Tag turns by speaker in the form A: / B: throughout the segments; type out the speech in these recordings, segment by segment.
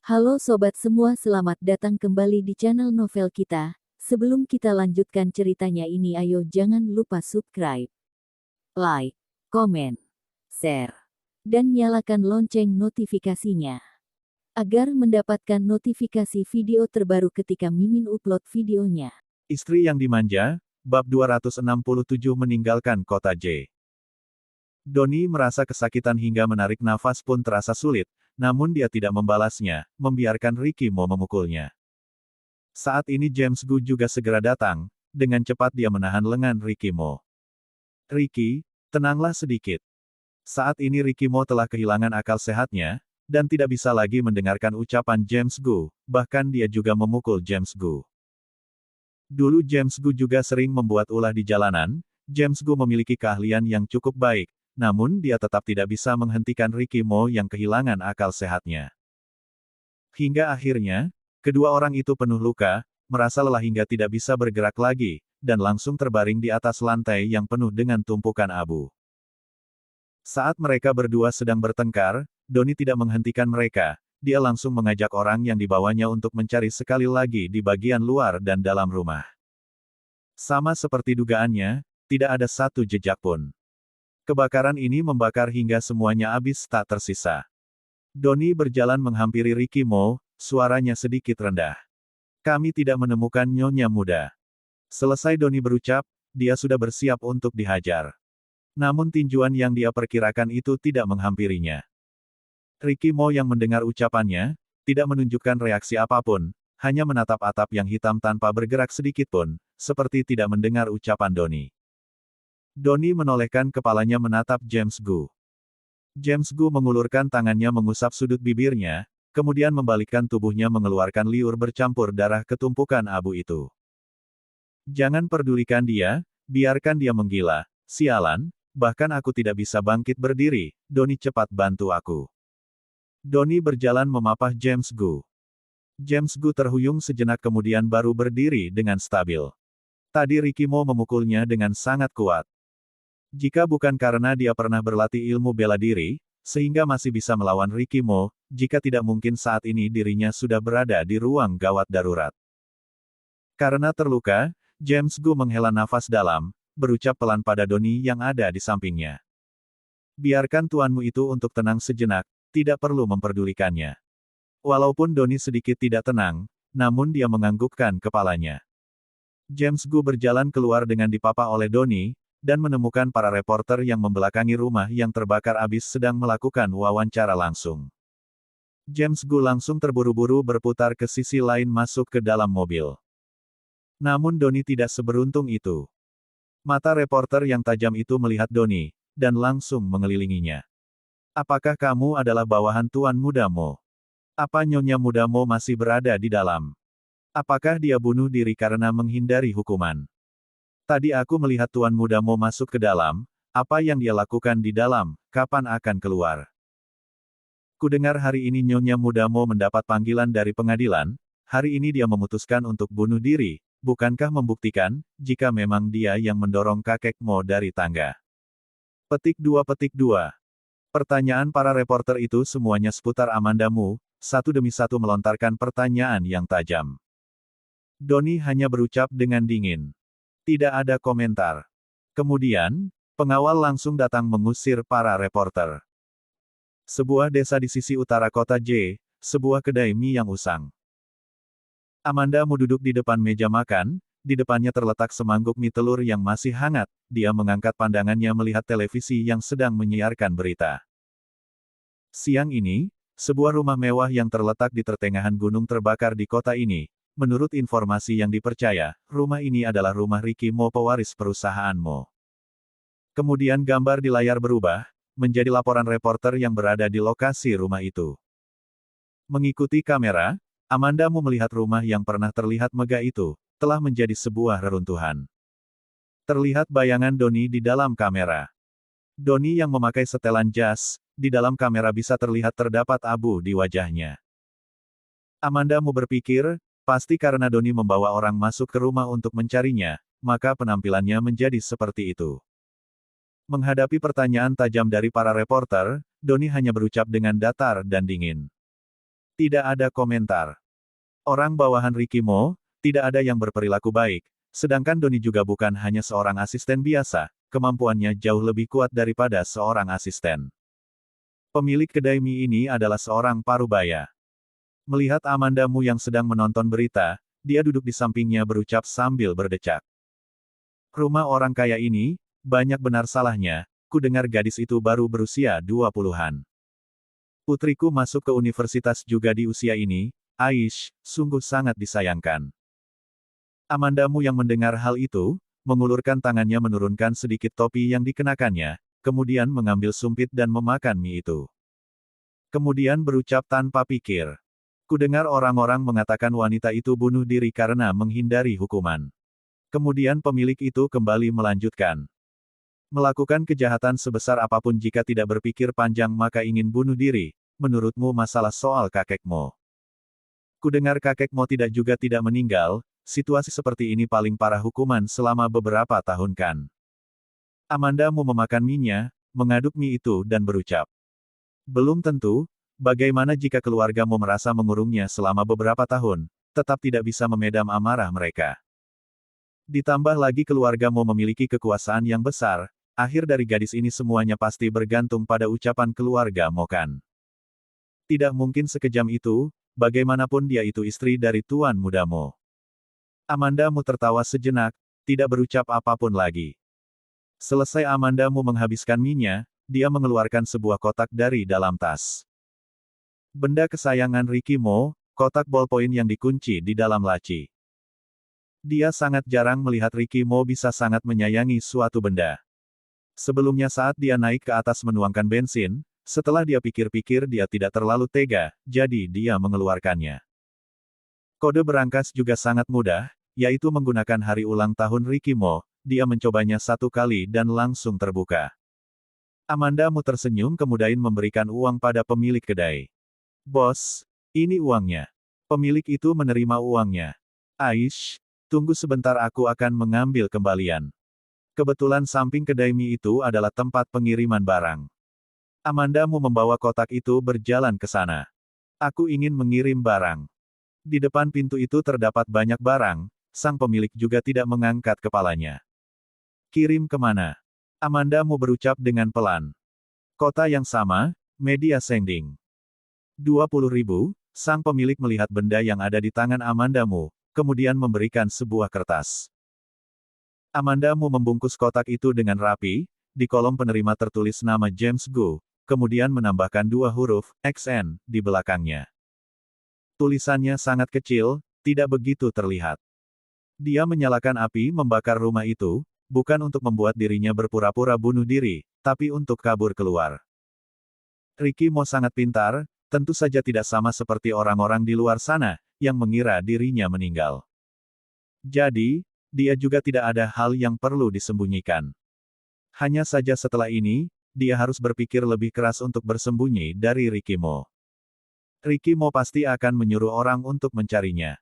A: Halo sobat semua, selamat datang kembali di channel novel kita. Sebelum kita lanjutkan ceritanya ini, ayo jangan lupa subscribe, like, komen, share, dan nyalakan lonceng notifikasinya agar mendapatkan notifikasi video terbaru ketika Mimin upload videonya.
B: Istri yang dimanja, bab 267 meninggalkan kota J. Doni merasa kesakitan hingga menarik nafas pun terasa sulit, namun dia tidak membalasnya, membiarkan Ricky Mo memukulnya. Saat ini James Gu juga segera datang, dengan cepat dia menahan lengan Ricky Mo. Ricky, tenanglah sedikit. Saat ini Ricky Mo telah kehilangan akal sehatnya, dan tidak bisa lagi mendengarkan ucapan James Gu, bahkan dia juga memukul James Gu. Dulu James Gu juga sering membuat ulah di jalanan. James Gu memiliki keahlian yang cukup baik, namun dia tetap tidak bisa menghentikan Ricky Mo yang kehilangan akal sehatnya. Hingga akhirnya, kedua orang itu penuh luka, merasa lelah hingga tidak bisa bergerak lagi, dan langsung terbaring di atas lantai yang penuh dengan tumpukan abu. Saat mereka berdua sedang bertengkar, Doni tidak menghentikan mereka, dia langsung mengajak orang yang dibawanya untuk mencari sekali lagi di bagian luar dan dalam rumah. Sama seperti dugaannya, tidak ada satu jejak pun. Kebakaran ini membakar hingga semuanya habis tak tersisa. Doni berjalan menghampiri Ricky Mo, suaranya sedikit rendah. Kami tidak menemukan Nyonya Muda. Selesai Doni berucap, dia sudah bersiap untuk dihajar. Namun tinjuan yang dia perkirakan itu tidak menghampirinya. Ricky Mo yang mendengar ucapannya, tidak menunjukkan reaksi apapun, hanya menatap atap yang hitam tanpa bergerak sedikit pun, seperti tidak mendengar ucapan Doni. Doni menolehkan kepalanya menatap James Gu. James Gu mengulurkan tangannya mengusap sudut bibirnya, kemudian membalikkan tubuhnya mengeluarkan liur bercampur darah ke tumpukan abu itu. Jangan pedulikan dia, biarkan dia menggila. Sialan, bahkan aku tidak bisa bangkit berdiri, Doni cepat bantu aku. Doni berjalan memapah James Gu. James Gu terhuyung sejenak kemudian baru berdiri dengan stabil. Tadi Ricky Mo memukulnya dengan sangat kuat. Jika bukan karena dia pernah berlatih ilmu bela diri, sehingga masih bisa melawan Ricky Mo, jika tidak mungkin saat ini dirinya sudah berada di ruang gawat darurat. Karena terluka, James Gu menghela nafas dalam, berucap pelan pada Doni yang ada di sampingnya. Biarkan tuanmu itu untuk tenang sejenak, tidak perlu memperdulikannya. Walaupun Doni sedikit tidak tenang, namun dia menganggukkan kepalanya. James Gu berjalan keluar dengan dipapa oleh Doni, dan menemukan para reporter yang membelakangi rumah yang terbakar habis sedang melakukan wawancara langsung. James Gu langsung terburu-buru berputar ke sisi lain masuk ke dalam mobil. Namun Doni tidak seberuntung itu. Mata reporter yang tajam itu melihat Doni, dan langsung mengelilinginya. Apakah kamu adalah bawahan Tuan Muda Mo? Apa Nyonya Muda Mo masih berada di dalam? Apakah dia bunuh diri karena menghindari hukuman? Tadi aku melihat Tuan Muda Mo masuk ke dalam, apa yang dia lakukan di dalam, kapan akan keluar? Kudengar hari ini Nyonya Muda Mo mendapat panggilan dari pengadilan, hari ini dia memutuskan untuk bunuh diri, bukankah membuktikan, jika memang dia yang mendorong kakek Mo dari tangga? Petik 2. Pertanyaan para reporter itu semuanya seputar Amanda Mu, satu demi satu melontarkan pertanyaan yang tajam. Doni hanya berucap dengan dingin. Tidak ada komentar. Kemudian, pengawal langsung datang mengusir para reporter. Sebuah desa di sisi utara kota J, sebuah kedai mie yang usang. Amanda Mu duduk di depan meja makan, di depannya terletak semangkuk mie telur yang masih hangat, dia mengangkat pandangannya melihat televisi yang sedang menyiarkan berita. Siang ini, sebuah rumah mewah yang terletak di pertengahan gunung terbakar di kota ini. Menurut informasi yang dipercaya, rumah ini adalah rumah Ricky Mo, pewaris perusahaan Mo. Kemudian gambar di layar berubah, menjadi laporan reporter yang berada di lokasi rumah itu. Mengikuti kamera, Amanda Mu melihat rumah yang pernah terlihat megah itu, telah menjadi sebuah reruntuhan. Terlihat bayangan Doni di dalam kamera. Doni yang memakai setelan jas, di dalam kamera bisa terlihat terdapat abu di wajahnya. Amanda Mu berpikir, pasti karena Doni membawa orang masuk ke rumah untuk mencarinya, maka penampilannya menjadi seperti itu. Menghadapi pertanyaan tajam dari para reporter, Doni hanya berucap dengan datar dan dingin. Tidak ada komentar. Orang bawahan Ricky Mo, tidak ada yang berperilaku baik, sedangkan Donnie juga bukan hanya seorang asisten biasa, kemampuannya jauh lebih kuat daripada seorang asisten. Pemilik kedai mie ini adalah seorang parubaya. Melihat Amanda Mu yang sedang menonton berita, dia duduk di sampingnya berucap sambil berdecak. Rumah orang kaya ini, banyak benar salahnya, ku dengar gadis itu baru berusia 20-an. Putriku masuk ke universitas juga di usia ini, Aish, sungguh sangat disayangkan. Amanda Mu yang mendengar hal itu, mengulurkan tangannya menurunkan sedikit topi yang dikenakannya, kemudian mengambil sumpit dan memakan mie itu. Kemudian berucap tanpa pikir. Kudengar orang-orang mengatakan wanita itu bunuh diri karena menghindari hukuman. Kemudian pemilik itu kembali melanjutkan. Melakukan kejahatan sebesar apapun jika tidak berpikir panjang maka ingin bunuh diri, menurutmu masalah soal kakekmu. Kudengar kakekmu tidak meninggal, situasi seperti ini paling parah hukuman selama beberapa tahun kan. Amanda Mu memakan mie-nya, mengaduk mie itu dan berucap. Belum tentu, bagaimana jika keluargamu merasa mengurungnya selama beberapa tahun, tetap tidak bisa memedam amarah mereka. Ditambah lagi keluargamu memiliki kekuasaan yang besar, akhir dari gadis ini semuanya pasti bergantung pada ucapan keluarga Mo kan. Tidak mungkin sekejam itu, bagaimanapun dia itu istri dari tuan muda Mo. Amanda Mu tertawa sejenak, tidak berucap apapun lagi. Selesai Amanda Mu menghabiskan mie-nya, dia mengeluarkan sebuah kotak dari dalam tas. Benda kesayangan Ricky Mo, kotak ballpoint yang dikunci di dalam laci. Dia sangat jarang melihat Ricky Mo bisa sangat menyayangi suatu benda. Sebelumnya saat dia naik ke atas menuangkan bensin, setelah dia pikir-pikir dia tidak terlalu tega, jadi dia mengeluarkannya. Kode berangkas juga sangat mudah, yaitu menggunakan hari ulang tahun Ricky Mo, dia mencobanya satu kali dan langsung terbuka. Amanda Mu tersenyum kemudian memberikan uang pada pemilik kedai. Bos, ini uangnya. Pemilik itu menerima uangnya. Aish, tunggu sebentar aku akan mengambil kembalian. Kebetulan samping kedai mie itu adalah tempat pengiriman barang. Amanda Mu membawa kotak itu berjalan ke sana. Aku ingin mengirim barang. Di depan pintu itu terdapat banyak barang, sang pemilik juga tidak mengangkat kepalanya. Kirim kemana? Amanda Mu berucap dengan pelan. Kota yang sama, media sending. 20.000, sang pemilik melihat benda yang ada di tangan Amanda Mu, kemudian memberikan sebuah kertas. Amanda Mu membungkus kotak itu dengan rapi, di kolom penerima tertulis nama James Gu, kemudian menambahkan 2 huruf, XN, di belakangnya. Tulisannya sangat kecil, tidak begitu terlihat. Dia menyalakan api membakar rumah itu, bukan untuk membuat dirinya berpura-pura bunuh diri, tapi untuk kabur keluar. Ricky Mo sangat pintar, tentu saja tidak sama seperti orang-orang di luar sana, yang mengira dirinya meninggal. Jadi, dia juga tidak ada hal yang perlu disembunyikan. Hanya saja setelah ini, dia harus berpikir lebih keras untuk bersembunyi dari Ricky Mo. Ricky Mo pasti akan menyuruh orang untuk mencarinya.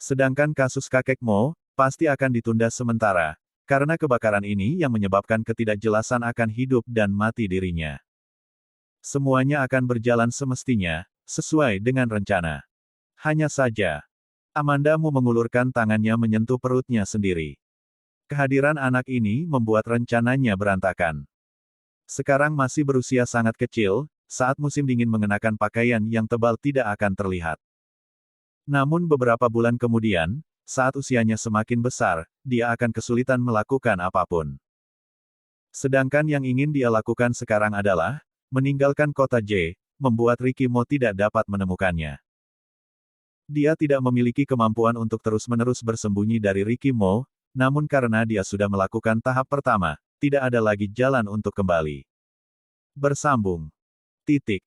B: Sedangkan kasus kakek Mo, pasti akan ditunda sementara, karena kebakaran ini yang menyebabkan ketidakjelasan akan hidup dan mati dirinya. Semuanya akan berjalan semestinya, sesuai dengan rencana. Hanya saja, Amanda Mu mengulurkan tangannya menyentuh perutnya sendiri. Kehadiran anak ini membuat rencananya berantakan. Sekarang masih berusia sangat kecil, saat musim dingin mengenakan pakaian yang tebal tidak akan terlihat. Namun beberapa bulan kemudian, saat usianya semakin besar, dia akan kesulitan melakukan apapun. Sedangkan yang ingin dia lakukan sekarang adalah, meninggalkan kota J, membuat Ricky Mo tidak dapat menemukannya. Dia tidak memiliki kemampuan untuk terus-menerus bersembunyi dari Ricky Mo, namun karena dia sudah melakukan tahap pertama, tidak ada lagi jalan untuk kembali. Bersambung. Titik.